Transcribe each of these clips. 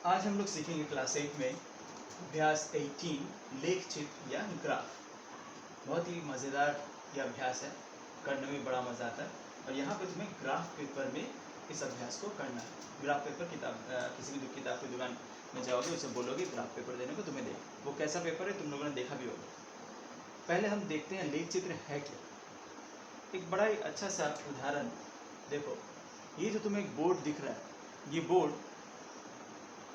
आज हम लोग सीखेंगे क्लास 8 में अभ्यास 18 लेख चित्र या ग्राफ। बहुत ही मज़ेदार यह अभ्यास है, करने में बड़ा मज़ा आता है। और यहाँ पे तुम्हें ग्राफ पेपर में इस अभ्यास को करना है। ग्राफ पेपर किताब किसी भी किताब की दुकान में जाओगे, उसे बोलोगे ग्राफ पेपर देने को, तुम्हें देगा। वो कैसा पेपर है तुम लोगों ने देखा भी होगा। पहले हम देखते हैं लेख चित्र है क्या। एक बड़ा ही अच्छा सा उदाहरण देखो। ये जो तुम्हें एक बोर्ड दिख रहा है, ये बोर्ड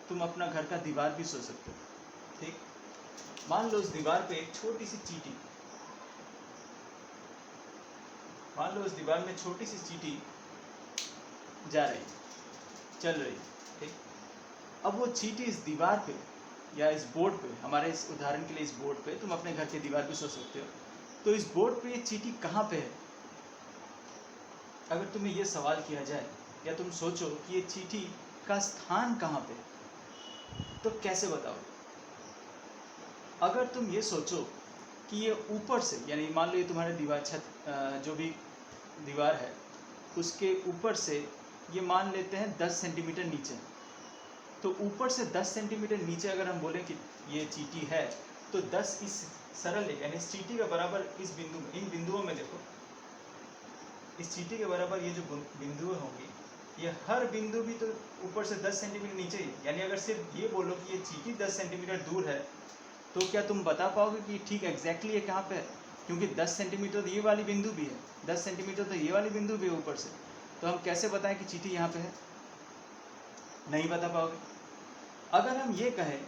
तुम अपना घर का दीवार भी सोच सकते हो। ठीक, मान लो उस दीवार पे एक छोटी सी चींटी, मान लो उस दीवार में छोटी सी चींटी जा रही, चल रही। ठीक, अब वो चींटी इस दीवार पे या इस बोर्ड पे, हमारे इस उदाहरण के लिए इस बोर्ड पे, तुम अपने घर के दीवार पे सोच सकते हो। तो इस बोर्ड पे ये चींटी कहाँ पे है? अगर तुम्हें ये सवाल किया जाए या तुम सोचो कि ये चींटी का स्थान कहाँ पे, तो कैसे बताओगे? अगर तुम ये सोचो कि ये ऊपर से, यानी मान लो ये तुम्हारे दीवार छत जो भी दीवार है उसके ऊपर से, ये मान लेते हैं 10 सेंटीमीटर नीचे। तो ऊपर से 10 सेंटीमीटर नीचे अगर हम बोलें कि ये चींटी है, तो 10 इस सरल रेखा यानी इस चींटी के बराबर इस बिंदु में, इन बिंदुओं में देखो, इस चींटी के बराबर ये जो बिंदुएं होंगी, ये हर बिंदु भी तो ऊपर से 10 सेंटीमीटर नीचे ही। यानी अगर सिर्फ ये बोलो कि ये चींटी 10 सेंटीमीटर दूर है, तो क्या तुम बता पाओगे कि ठीक एग्जैक्टली ये कहाँ पे है? क्योंकि 10 सेंटीमीटर तो ये वाली बिंदु भी है, 10 सेंटीमीटर तो ये वाली बिंदु भी है ऊपर से। तो हम कैसे बताएं कि चींटी यहाँ पे है? नहीं बता पाओगे। अगर हम ये कहें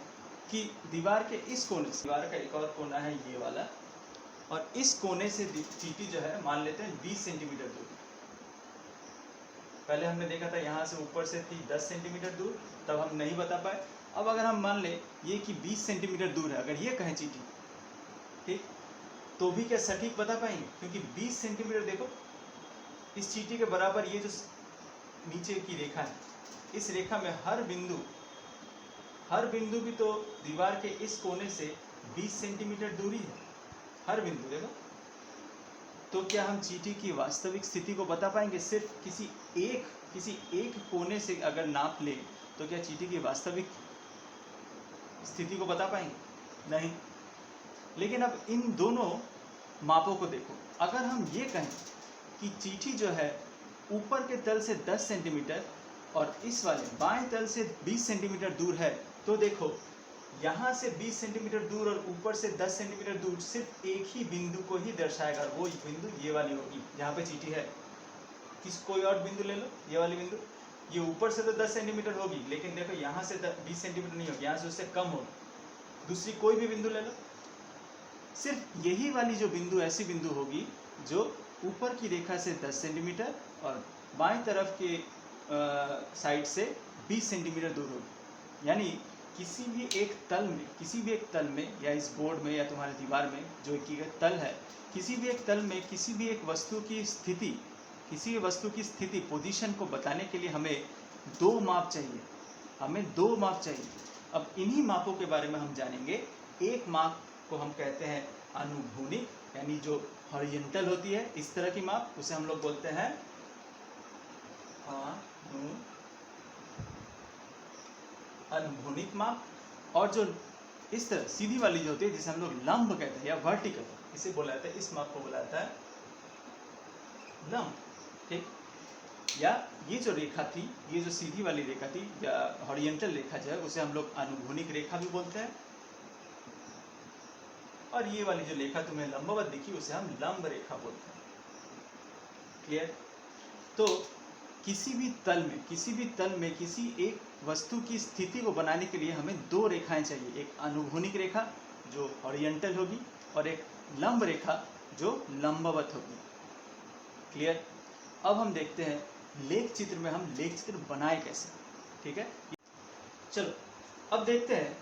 कि दीवार के इस कोने से, दीवार का एक और कोना है ये वाला, और इस कोने से चींटी जो है मान लेते हैं 20 सेंटीमीटर दूर। पहले हमने देखा था यहाँ से ऊपर से थी 10 सेंटीमीटर दूर, तब हम नहीं बता पाए। अब अगर हम मान ले ये कि 20 सेंटीमीटर दूर है, अगर ये कहें चींटी, ठीक, तो भी क्या सटीक बता पाएंगे? क्योंकि 20 सेंटीमीटर देखो, इस चींटी के बराबर ये जो नीचे की रेखा है, इस रेखा में हर बिंदु भी तो दीवार के इस कोने से 20 सेंटीमीटर दूरी है, हर बिंदु देखो। तो क्या हम चींटी की वास्तविक स्थिति को बता पाएंगे? सिर्फ किसी एक कोने से अगर नाप ले, तो क्या चींटी की वास्तविक स्थिति को बता पाएंगे? नहीं। लेकिन अब इन दोनों मापों को देखो। अगर हम ये कहें कि चींटी जो है ऊपर के तल से 10 सेंटीमीटर और इस वाले बाएं तल से 20 सेंटीमीटर दूर है, तो देखो यहाँ से 20 सेंटीमीटर दूर और ऊपर से 10 सेंटीमीटर दूर सिर्फ एक ही बिंदु को ही दर्शाएगा। वो बिंदु ये वाली होगी जहाँ पे चींटी है। कोई और बिंदु ले लो, ये वाली बिंदु, ये ऊपर से तो 10 सेंटीमीटर होगी, लेकिन देखो यहाँ से 20 सेंटीमीटर नहीं होगी, यहाँ से उससे कम होगी। दूसरी कोई भी बिंदु ले लो, सिर्फ यही वाली जो बिंदु ऐसी बिंदु होगी जो ऊपर की रेखा से 10 सेंटीमीटर और बाएं तरफ के साइड से 20 सेंटीमीटर दूर होगी। यानी किसी भी एक तल में या इस बोर्ड में या तुम्हारी दीवार में जो एक तल है, किसी भी एक तल में किसी भी एक वस्तु की स्थिति, किसी भी वस्तु की स्थिति, पोजीशन को बताने के लिए हमें दो माप चाहिए। अब इन्हीं मापों के बारे में हम जानेंगे। एक माप को हम कहते हैं अनुभूमिक, यानी जो हॉरिजॉन्टल होती है, इस तरह की माप, उसे हम लोग बोलते हैं अनुभूमिक माप। और जो इस तरह सीधी वाली जो होती है, जिसे हम लोग लंब कहते हैं या वर्टिकल, इसे बोला जाता है, इस माप को बोला जाता है लंब। ठीक, या ये जो रेखा थी, ये जो सीधी वाली रेखा थी या हॉरिजॉन्टल रेखा जो है, उसे हम लोग अनुभूमिक रेखा भी बोलते हैं। और ये वाली जो रेखा तुम्हें लंबवत दिखी, उसे हम लंब रेखा बोलते हैं। क्लियर? तो किसी भी तल में किसी एक वस्तु की स्थिति को बनाने के लिए हमें दो रेखाएं चाहिए। एक अनुभूमिक रेखा जो हॉरिजॉन्टल होगी और एक लंब रेखा जो लंबवत होगी। क्लियर? अब हम देखते हैं लेख चित्र में हम लेख चित्र बनाए कैसे। ठीक है, चलो अब देखते हैं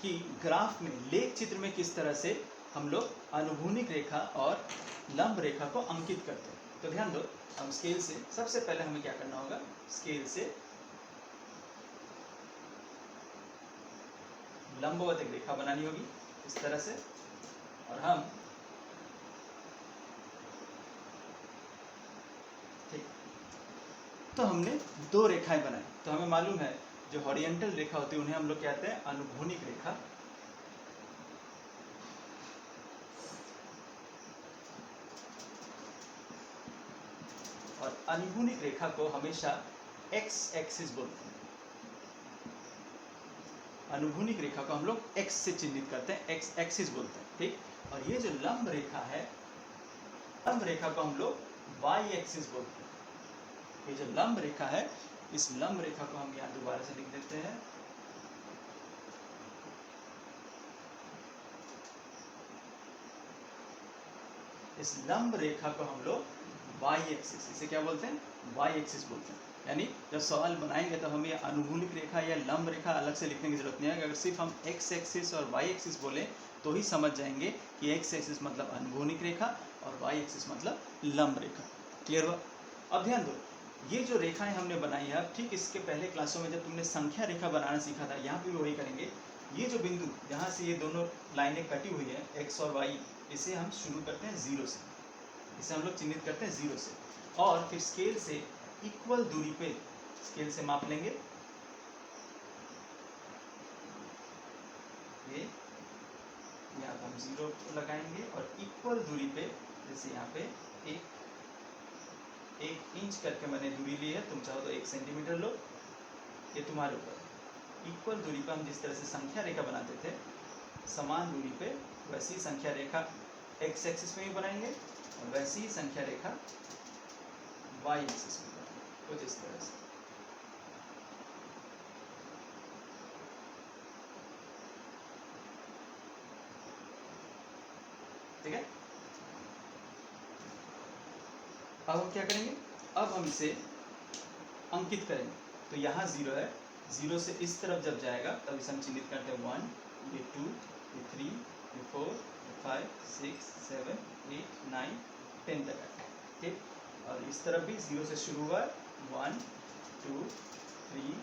कि ग्राफ में, लेख चित्र में किस तरह से हम लोग अनुभूमिक रेखा और लंब रेखा को अंकित करते हैं। तो ध्यान दो, हम स्केल से, सबसे पहले हमें क्या करना होगा, स्केल से लंबवत एक रेखा बनानी होगी इस तरह से, और हम ठीक, तो हमने दो रेखाएं बनाई। तो हमें मालूम है जो हॉरिजॉन्टल रेखा होती है उन्हें हम लोग कहते हैं अनुभूमिक रेखा। और अनुभूमिक रेखा को हमेशा एक्स एक्सिस बोलते हैं। अनुभूमिक रेखा को हम लोग एक्स से चिन्हित करते हैं, एक्स एक्सिस बोलते हैं, ठीक। और ये जो लंब रेखा है, लंब रेखा को हम लोग वाई एक्सिस बोलते हैं। ये जो लंब रेखा है, इस लंब रेखा को हम यहाँ दोबारा से लिख देते हैं, इस लंब रेखा को हम लोग वाई एक्सिस, इसे क्या बोलते हैं, वाई एक्सिस बोलते हैं। यानी जब सवाल बनाएंगे तो हमें अनुभूमिक रेखा या लंब रेखा अलग से लिखने की जरूरत नहीं है। अगर सिर्फ हम एक्स एक्सिस और वाई एक्सिस बोले तो ही समझ जाएंगे कि एक्स एक्सिस मतलब अनुभूमिक रेखा और वाई एक्सिस मतलब लंब रेखा। क्लियर हुआ? अब ध्यान दो, ये जो रेखाएं हमने बनाई है, ठीक इसके पहले क्लासों में जब तुमने संख्या रेखा बनाना सीखा था, यहाँ पे भी वही करेंगे। ये जो बिंदु जहाँ से ये दोनों लाइनें कटी हुई है, एक्स और वाई, इसे हम शुरू करते हैं जीरो से, इसे हम लोग चिन्हित करते हैं जीरो से, और फिर स्केल से इक्वल दूरी पे स्केल से माप लेंगे। ये यहाँ पे हम जीरो लगाएंगे और इक्वल दूरी पे, जैसे यहाँ पे एक इंच करके मैंने दूरी ली है, तुम चाहो तो 1 सेंटीमीटर लो, ये तुम्हारे ऊपर। इक्वल दूरी पर हम जिस तरह से संख्या रेखा बनाते थे, समान दूरी पे वैसी संख्या रेखा एक्स एक्सिस में भी बनाएंगे और वैसी ही संख्या रेखा वाई एक्सिस में बनाएंगे, कुछ इस तरह से। ठीक है? अब हम क्या करेंगे, अब हम इसे अंकित करेंगे। तो यहाँ जीरो है, जीरो से इस तरफ जब जाएगा तब इसे हम चिन्हित करते हैं 1, ये 2, ये 3, ये 4, ये 5, 6, 7, 8, 9, 10 तक है, ठीक। और इस तरफ भी जीरो से शुरू हुआ, 1, 2, 3,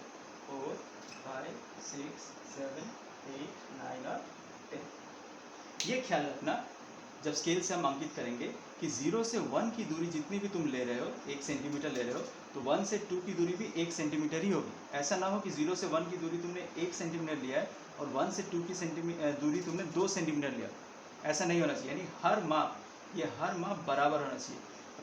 4, 5, 6, 7, 8, 9 और 10। ये ख्याल रखना जब स्केल से हम अंकित करेंगे कि 0 से 1 की दूरी जितनी भी तुम ले रहे हो, 1 सेंटीमीटर ले रहे हो, तो 1 से 2 की दूरी भी 1 सेंटीमीटर ही होगी। ऐसा ना हो कि 0 से 1 की दूरी तुमने 1 सेंटीमीटर लिया है और 1 से 2 की दूरी तुमने 2 सेंटीमीटर लिया। ऐसा नहीं होना चाहिए, यानी हर माप बराबर होना चाहिए।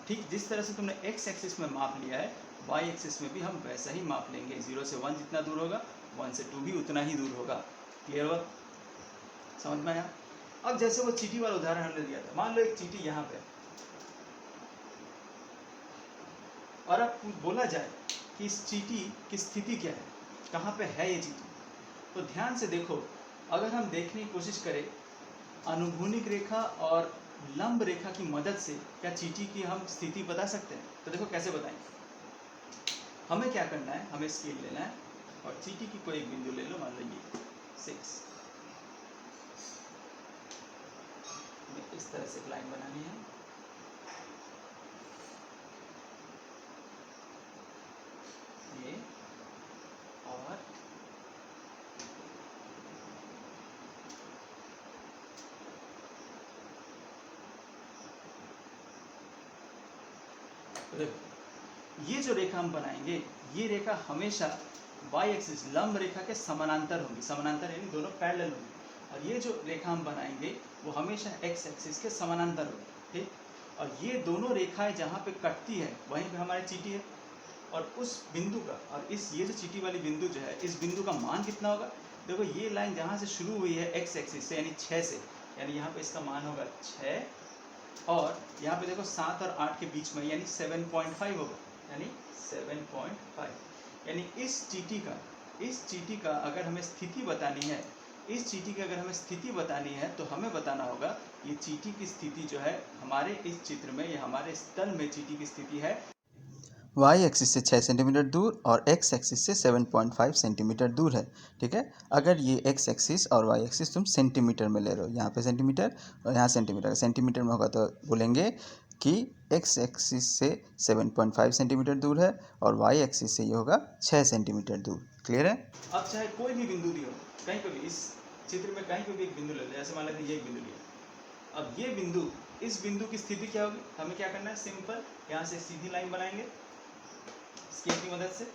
ठीक जिस तरह से तुमने एक्स एक्सिस में माप लिया है, वाई एक्सिस में भी हम वैसा ही माप लेंगे। 0 से 1 जितना दूर होगा, 1 से 2 भी उतना ही दूर होगा। क्लियर हुआ? समझ में आया? अब जैसे वो चीटी वाला उदाहरण हमने दिया था, मान लो एक चीटी यहाँ पे, और अब बोला जाए कि इस चीटी की स्थिति क्या है, कहाँ पे है ये चीटी, तो ध्यान से देखो। अगर हम देखने की कोशिश करें अनुभूमिक रेखा और लंब रेखा की मदद से, क्या चीटी की हम स्थिति बता सकते हैं? तो देखो कैसे बताएंगे। हमें क्या करना है, हमें स्केल लेना है और चीटी की कोई एक बिंदु ले लो, मान लो ये 6, इस तरह से एक लाइन बनानी है। ये और तो देखो ये जो रेखा हम बनाएंगे, ये रेखा हमेशा वाई एक्सिस लंब रेखा के समानांतर होगी। समानांतर यानी दोनों पैरेलल होंगी। और ये जो रेखा हम बनाएंगे वो हमेशा एक्स एक्सिस के समानांतर होगी, ठीक। और ये दोनों रेखाएं जहाँ पे कटती है वहीं पे हमारी चीटी है। और उस बिंदु का और ये जो चीटी वाली बिंदु जो है, इस बिंदु का मान कितना होगा? देखो ये लाइन जहाँ से शुरू हुई है एक्स एक्सिस से, यानी 6 से, यानी यहाँ पे इसका मान होगा 6, और यहाँ पे देखो 7 और 8 के बीच में, यानी 7.5 होगा, यानी 7.5। यानी इस चीटी का अगर हमें स्थिति बतानी है, इस चीटी की अगर हमें स्थिति बतानी है तो हमें बताना होगा ये चीटी की स्थिति जो है हमारे इस चित्र में, या हमारे स्थल में चीटी की स्थिति है वाई एक्सिस से 6 सेंटीमीटर दूर और एक्स एक्सिस से 7.5 सेंटीमीटर दूर है, ठीक है। अगर ये एक्स एक्सिस और वाई एक्सिस तुम सेंटीमीटर में ले रहे हो, यहाँ पे सेंटीमीटर और यहाँ सेंटीमीटर, सेंटीमीटर में होगा तो बोलेंगे कि एक्स एक्सिस से 7.5 सेंटीमीटर दूर है और वाई एक्सिस से ये होगा 6 सेंटीमीटर दूर। क्लियर है? अब चाहे कोई भी बिंदु दियो, कहीं पे भी इस चित्र में कहीं पे भी एक बिंदु ले लो, जैसे मान लेते ये एक बिंदु लिया। अब ये बिंदु, इस बिंदु की स्थिति क्या होगी? हमें क्या करना है, सिंपल यहाँ से सीधी लाइन बनाएंगे स्केल की मदद से।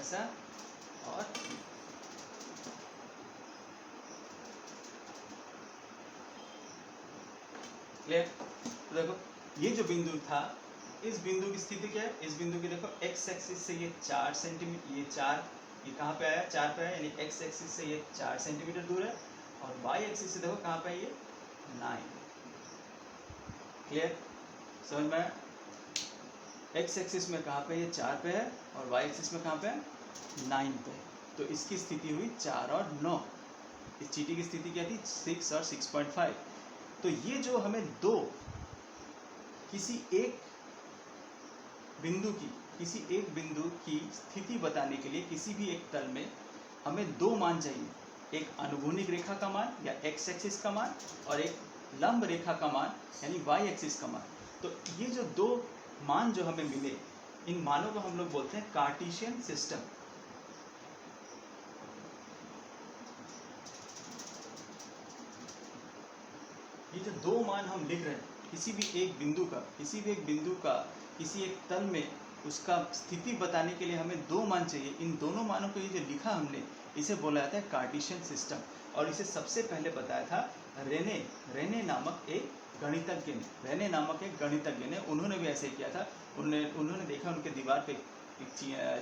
ऐसा और क्लियर। तो देखो ये जो बिंदु था, इस बिंदु की स्थिति क्या है, इस बिंदु की देखो एक्स एक्सिस से ये 4 सेंटीमीटर, ये कहाँ पे आया, 4 पे आया, यानी एक्स एक्सिस से ये 4 सेंटीमीटर दूर है, और वाई एक्सिस से देखो कहाँ पे है ये 9। क्लियर, समझ में आया। एक्स एक्सिस में कहाँ पे ये 4 पे है, और वाई एक्सिस में कहाँ पे है 9 पे है। तो इसकी स्थिति हुई 4 और 9। इस चीटी की स्थिति क्या थी, 6 और 6.5। तो ये जो हमें दो किसी एक बिंदु की स्थिति बताने के लिए किसी भी एक तल में हमें दो मान चाहिए, एक अनुभूमिक रेखा का मान या एक्स एक्सिस का मान, और एक लंब रेखा का मान यानी वाई एक्सिस का मान। तो ये जो दो मान जो हमें मिले, इन मानों को हम लोग बोलते हैं कार्टेशियन सिस्टम। ये जो दो मान हम लिख रहे हैं किसी भी एक बिंदु का किसी एक तल में उसका स्थिति बताने के लिए हमें दो मान चाहिए। इन दोनों मानों को ये जो लिखा हमने, इसे बोला जाता है कार्टेशियन सिस्टम। और इसे सबसे पहले बताया था रेने नामक एक गणितज्ञ ने। उन्होंने भी ऐसे किया था। उन्होंने देखा उनके दीवार पे एक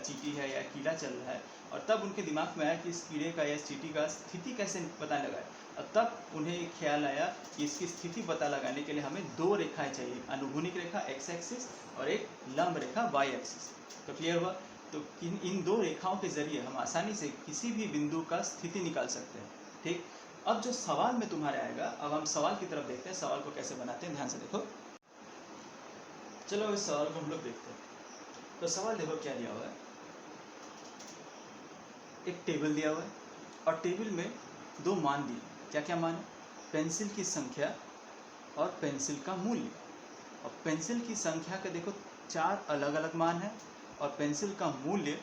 चींटी है या कीड़ा चल रहा है, और तब उनके दिमाग में आया कि इस कीड़े का या इस चींटी का स्थिति कैसे पता लगाए। और तब उन्हें एक ख्याल आया कि इसकी स्थिति पता लगाने के लिए हमें दो रेखाएं चाहिए, अनुभूमिक रेखा एक्स एक्सिस और एक लंब रेखा वाई एक्सिस। तो क्लियर हुआ। तो इन दो रेखाओं के जरिए हम आसानी से किसी भी बिंदु का स्थिति निकाल सकते हैं। ठीक, अब जो सवाल में तुम्हारे आएगा, अब हम सवाल की तरफ देखते हैं, सवाल को कैसे बनाते हैं, ध्यान से देखो। चलो इस सवाल को हम लोग देखते हैं। तो सवाल देखो क्या दिया हुआ है, एक टेबल दिया हुआ है, और टेबल में दो मान दिए। क्या क्या मान है, पेंसिल की संख्या और पेंसिल का मूल्य। और पेंसिल की संख्या के देखो 4 अलग अलग मान है, और पेंसिल का मूल्य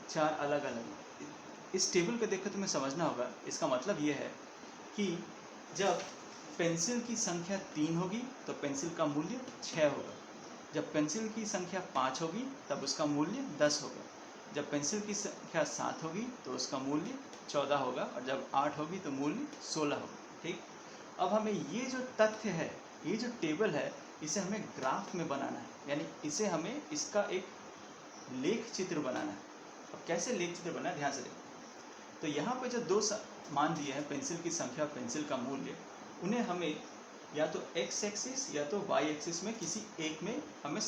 4 अलग अलग। इस टेबल को देखकर तुम्हें समझना होगा, इसका मतलब ये है कि जब पेंसिल की संख्या 3 होगी तो पेंसिल का मूल्य 6 होगा, जब पेंसिल की संख्या 5 होगी तब उसका मूल्य 10 होगा, जब पेंसिल की संख्या 7 होगी तो उसका मूल्य 14 होगा, और जब 8 होगी तो मूल्य 16 होगा। ठीक, अब हमें ये जो तथ्य है, ये जो टेबल है, इसे हमें ग्राफ में बनाना है, यानी इसे हमें इसका एक लेख चित्र बनाना है। अब कैसे लेख चित्र बनाना है, ध्यान से देखो। तो यहाँ पे जो दो मान दिए हैं, पेंसिल की संख्या, पेंसिल का मूल्य, उन्हें हमें या तो एक्स एक्सिस या तो वाई एक्सिस में किसी एक में हमें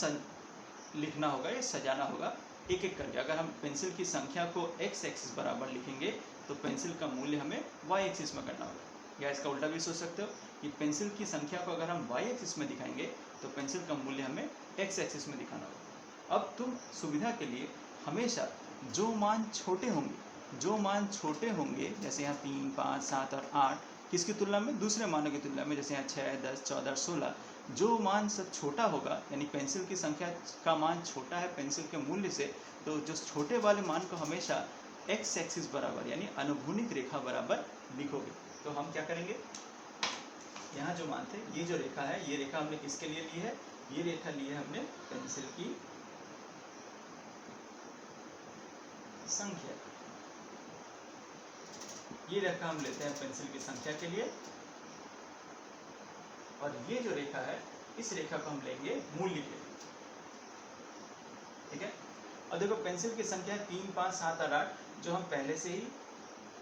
लिखना होगा या सजाना होगा, एक एक करके। अगर हम पेंसिल की संख्या को एक्स एक्सिस बराबर लिखेंगे तो पेंसिल का मूल्य हमें वाई एक्सिस में करना होगा। या इसका उल्टा भी सोच सकते हो कि पेंसिल की संख्या को अगर हम वाई एक्सिस में दिखाएंगे तो पेंसिल का मूल्य हमें एक्स एक्सिस में दिखाना होगा। अब तुम सुविधा के लिए हमेशा जो मान छोटे होंगे, जैसे यहाँ 3, 5, 7 और 8, किसकी तुलना में, दूसरे मानों की तुलना में, जैसे यहाँ 6, 10, 14, 16, जो मान सब छोटा होगा, यानी पेंसिल की संख्या का मान छोटा है पेंसिल के मूल्य से, तो जो छोटे वाले मान को हमेशा एक्स एक्सिस बराबर यानी अनुभूमिक रेखा बराबर लिखोगे। तो हम क्या करेंगे, यहाँ जो मान थे, ये जो रेखा है, ये रेखा हमने किसके लिए ली है, ये रेखा ली है हमने पेंसिल की संख्या। ये रेखा हम लेते हैं पेंसिल की संख्या के लिए, और ये जो रेखा है, इस रेखा को हम लेंगे मूल्य के लिए। ठीक है, और देखो पेंसिल की संख्या 3, 5, 7 और 8 जो हम पहले से ही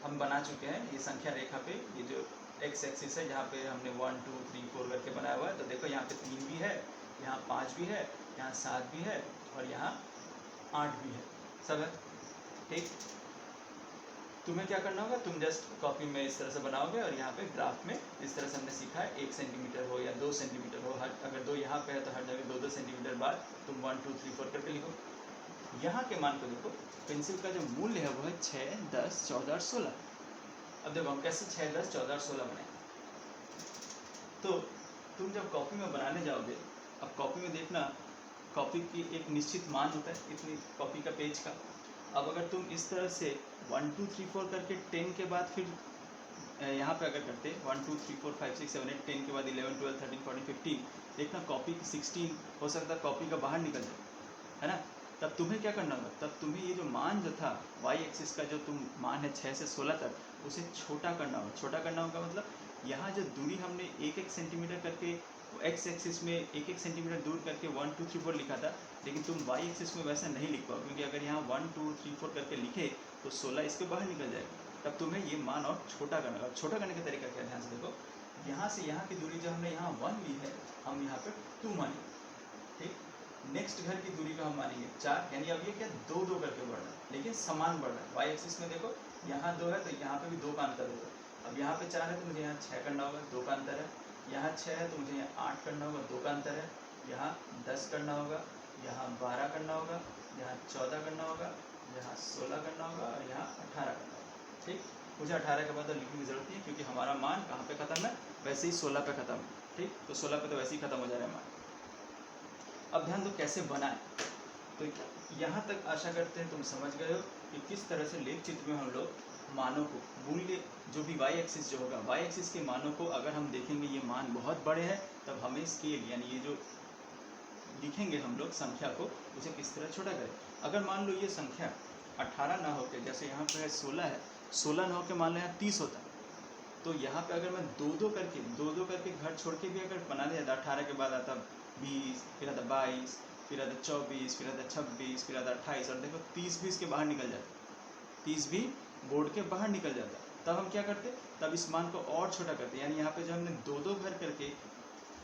हम बना चुके हैं। ये संख्या रेखा पे ये जो एक्स एक्सिस है, जहाँ पे हमने 1, 2, 3, 4 करके बनाया हुआ है, तो देखो यहाँ पे 3 भी है, यहाँ 5 भी है, यहाँ 7 भी है, और यहाँ 8 भी है, सब है। ठीक, तुम्हें क्या करना होगा, तुम जस्ट कॉपी में इस तरह से बनाओगे, और यहाँ पे ग्राफ में इस तरह से हमने सीखा है, 1 सेंटीमीटर हो या 2 सेंटीमीटर हो, हर अगर 2 यहाँ पे है तो हर जगह 2-2 सेंटीमीटर बाद तुम 1, 2, 3, 4 करके लिखो। यहाँ के मान को देखो, पेंसिल का जो मूल्य है वो है 6, 10, 14 और 16। अब देखो हम कैसे 6, 10, 14 और 16 बनाए। तो तुम जब कॉपी में बनाने जाओगे, अब कॉपी में देखना, कॉपी की एक निश्चित मान होता है इतनी कॉपी का पेज का। अब अगर तुम इस तरह से 1, 2, 3, 4 करके 10 के बाद फिर यहाँ पे अगर करते 1, 2, 3, 4, 5, 6, 7, 8, 10 के बाद 11, 12, 13, 14, 15, देखना कॉपी की 16 हो सकता है कॉपी का बाहर निकल जाए, है ना। तब तुम्हें क्या करना होगा, तब तुम्हें ये जो मान जो था वाई एक्सिस का जो तुम मान है 6 से 16 तक उसे छोटा करना होगा। छोटा करना होगा मतलब यहाँ जो दूरी हमने 1-1 सेंटीमीटर करके एक्स एक्सिस में 1-1 सेंटीमीटर दूर करके 1 2 3 4 लिखा था, लेकिन तुम वाई एक्सिस में वैसा नहीं लिख पाओ, क्योंकि अगर यहाँ 1 2 3 4 करके लिखे तो 16 इसके बाहर निकल जाएगा। तब तुम्हें ये मान और छोटा करना होगा। छोटा करने का तरीका क्या है, ध्यान से देखो, यहाँ से यहाँ की दूरी जो हमने यहाँ 1 ली है, हम यहाँ पे 2 मानेंगे, ठीक। नेक्स्ट घर की दूरी का हम मानेंगे 4, यानी अब ये क्या 2-2 करके बढ़ रहा है, लेकिन समान बढ़ रहा है। वाई एक्सिस में देखो यहाँ 2 है तो यहाँ पे भी 2 का अंतर होगा। अब यहाँ पे 4 है तो मुझे यहाँ 6 करना होगा, 2 का अंतर है। यहाँ 6 है तो मुझे यहाँ 8 करना होगा, 2 का अंतर है। यहाँ 10 करना होगा, यहाँ 12 करना होगा, यहाँ 14 करना होगा, यहाँ 16 करना होगा और यहाँ 18 करना होगा, ठीक। मुझे 18 के बाद तो लिखने की जरूरत नहीं है, क्योंकि हमारा मान कहाँ पे खत्म है, वैसे ही 16 पे खत्म है, ठीक। तो 16 पे तो वैसे ही खत्म हो जा रहा है मान। अब ध्यान दो कैसे बनाए, तो यहाँ तक आशा करते हैं तुम समझ गए हो कि किस तरह से लेख चित्र में हम लोग मानों को, मूल्य जो भी वाई एक्सिस जो होगा, वाई एक्सिस के मानों को अगर हम देखेंगे ये मान बहुत बड़े हैं, तब हमें स्केल यानी ये जो लिखेंगे हम लोग संख्या को, उसे किस तरह छोटा करें। अगर मान लो ये संख्या 18 ना होकर, जैसे यहाँ पे है 16 है, 16 ना होकर मान लो यहाँ 30 होता, तो यहाँ पे अगर मैं 2-2 करके घर छोड़ के भी अगर बना दिया था, 18 के बाद आता 20, फिर आता 22, फिर आता 24, फिर आता 26, फिर आता 28, और देखो 30 भी इसके बाहर निकल जाता, 30 भी बोर्ड के बाहर निकल जाता। तब हम क्या करते, तब इस मान को और छोटा करते, यानी यहाँ पे जो हमने 2-2 घर करके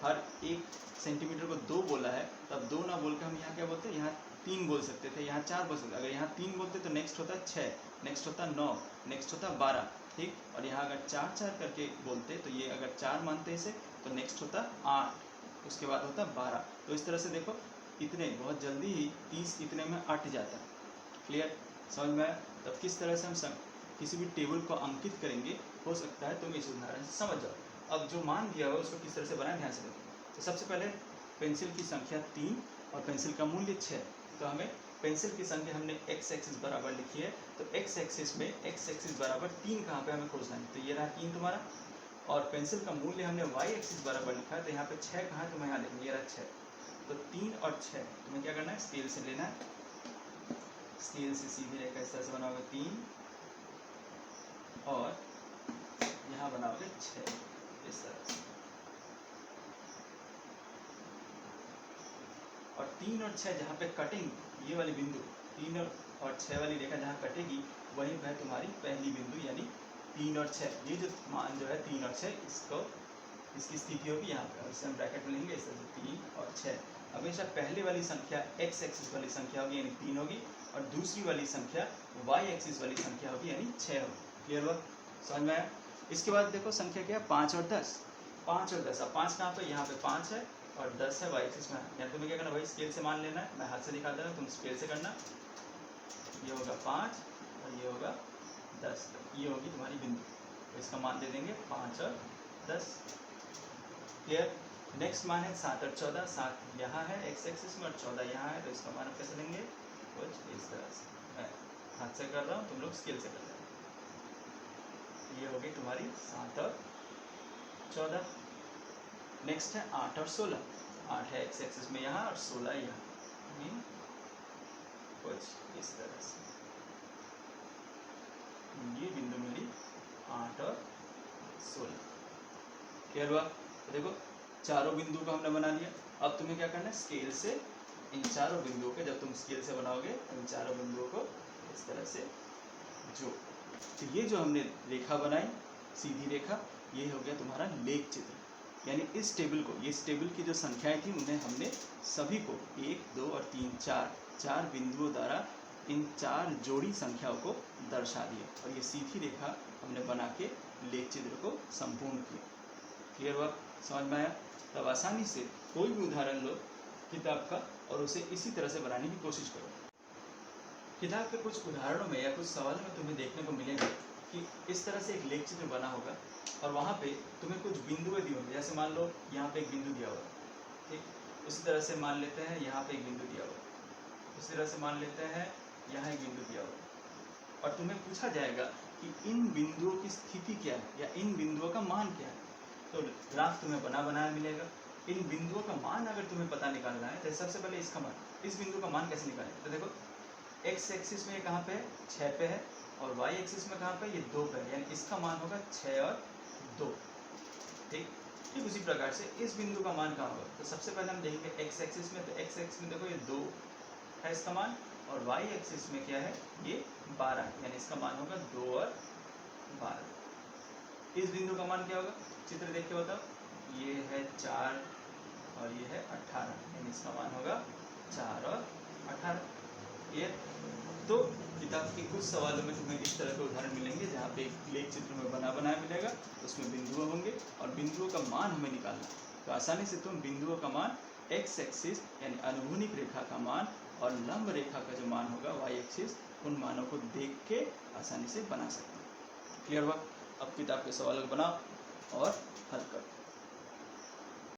हर 1 सेंटीमीटर को 2 बोला है, तब 2 ना बोल के हम यहाँ क्या बोलते हैं, यहाँ 3 बोल सकते थे, यहाँ 4 बोल सकते। अगर यहाँ 3 बोलते तो नेक्स्ट होता 6, नेक्स्ट होता 9, नेक्स्ट होता 12, ठीक। और यहाँ अगर 4-4 करके बोलते तो ये अगर 4 मानते इसे तो नेक्स्ट होता 8, उसके बाद होता 12। तो इस तरह से देखो इतने बहुत जल्दी ही 30 इतने में अट जाता है। क्लियर, समझ में आया। तब किस तरह से हम किसी भी टेबल को अंकित करेंगे, हो सकता है तुम इस उदाहरण से समझ जाओ। अब जो मान दिया हुआ उसको किस तरह से बनाएं, ध्यान से देखो। तो सबसे पहले पेंसिल की संख्या 3 और पेंसिल का मूल्य 6। तो हमें पेंसिल की संख्या हमने x एक्सिस बराबर लिखी है, तो x एक्सिस में x एक्सिस बराबर 3 कहाँ पे हमें खोजना है, तो ये रहा 3 तुम्हारा। और पेंसिल का मूल्य हमने y एक्सिस बराबर लिखा है, तो यहाँ पे 6 कहाँ है, तो मैं यहाँ लिखूँ, ये रहा 6। तो 3 और 6 तुम्हें क्या करना है, स्केल से लेना है। स्केल से सीधी रेखा इस तरह से बनाओगे 3 और यहाँ बनाओगे 6 इस तरह से। और 3 और 6 जहाँ पे कटेंगे, ये वाली बिंदु 3 और 6 वाली रेखा जहाँ कटेगी, वही है तुम्हारी पहली बिंदु, यानी 3 और 6। ये जो मान जो है 3 और 6, इसको इसकी स्थिति होगी यहाँ पे, और इसे हम ब्रैकेट में लेंगे इस तरह से 3 और 6। हमेशा पहले वाली संख्या x एक्सिस वाली संख्या होगी, यानी 3 होगी, और दूसरी वाली संख्या y एक्सिस वाली संख्या होगी, यानी 6 होगी। क्लियर हुआ, समझ में आया। इसके बाद देखो संख्या क्या है, 5 और 10। 5 और 10, अब 5 कहाँ पे, यहाँ पे 5 है और 10 है y एक्सिस में। यानी तुम्हें क्या करना भाई, स्केल से मान लेना है, मैं हाथ से दिखा दे रहा हूँ, तुम स्केल से करना। ये होगा 5 और ये होगा 10, ये होगी तुम्हारी बिंदु, तो इसका मान दे देंगे 5 और 10। क्लियर। नेक्स्ट मान है 7 और 14। 7 यहाँ है x एक्सिस में और 14 यहाँ है, तो इसका मान कैसे लेंगे, कुछ इस तरह से। मैं हाथ से कर रहा हूँ, तुम लोग स्केल से कर लेना। ये होगी तुम्हारी 7 और 14। नेक्स्ट है 8 और 16। 8 है x एक्सिस में यहाँ और 16 यहाँ, कुछ इस तरह से। ये बिंदु मेरी 8 और 16। क्लियर हुआ। तो देखो चारों बिंदु को हमने बना लिया। अब तुम्हें क्या करना है, स्केल से इन चारों बिंदुओं को, जब तुम स्केल से बनाओगे इन चारों बिंदुओं को इस तरह से जोड़। तो ये जो हमने रेखा बनाई, सीधी रेखा, ये हो गया तुम्हारा लेख चित्र। यानी इस टेबल को, इस टेबल की जो संख्याएं थी उन्हें हमने सभी को 1, 2 और 3, 4 बिंदुओं द्वारा इन 4 जोड़ी संख्याओं को दर्शा दिया, और ये सीधी रेखा हमने बना के लेख चित्र को संपूर्ण किया। क्लियर हुआ, समझ में आया। तब आसानी से कोई भी उदाहरण लो किताब का और उसे इसी तरह से बनाने की कोशिश करो। किताब के कुछ उदाहरणों में या कुछ सवालों में तुम्हें देखने को मिलेगा कि इस तरह से एक लेख चित्र बना होगा और वहाँ पे तुम्हें कुछ बिंदुएं दी होंगी। जैसे मान लो यहाँ पे एक बिंदु दिया हुआ है, ठीक। उसी तरह से मान लेते हैं यहाँ पे एक बिंदु दिया हुआ है, उसी तरह से मान लेते हैं यहाँ एक बिंदु दिया हुआ है, और तुम्हें पूछा जाएगा कि इन बिंदुओं की स्थिति क्या है या इन बिंदुओं का मान क्या है। तो ग्राफ तुम्हें बना बनाया मिलेगा। इन बिंदुओं का मान अगर तुम्हें पता निकालना है तो सबसे पहले इसका मान, इस बिंदु का मान कैसे निकालें? तो देखो एक्स एक्सिस में ये कहाँ पे है, 6 पे है, और वाई एक्सिस में कहाँ पे, ये 2 पे है, यानी इसका मान होगा 6 और 2। ठीक उसी प्रकार से इस बिंदु का मान कहाँ होगा? तो सबसे पहले हम देखेंगे एक्स एक्सिस में, तो एक्स एक्सिस में देखो ये 2 है इसका मान, और वाई एक्सिस में क्या है, ये 12 है, यानी इसका मान होगा 2 और 12। इस बिंदु का मान क्या होगा, चित्र देख के बताओ, ये है 4 और ये है 18, यानी इसका मान होगा 4 और 18। ये तो किताब के कुछ सवालों में तुम्हें इस तरह के उदाहरण मिलेंगे जहाँ पे एक लेख चित्र में बना बनाया मिलेगा, उसमें बिंदुओं होंगे और बिंदुओं का मान हमें निकालना। तो आसानी से तुम बिंदुओं का मान एक्स एक्सिस यानी अनुभूमिक रेखा का मान और लंब रेखा का जो मान होगा वाई एक्सिस, उन मानों को देख के आसानी से बना सकते हो। क्लियर हुआ? अब किताब के सवालों को बनाओ और हल करो।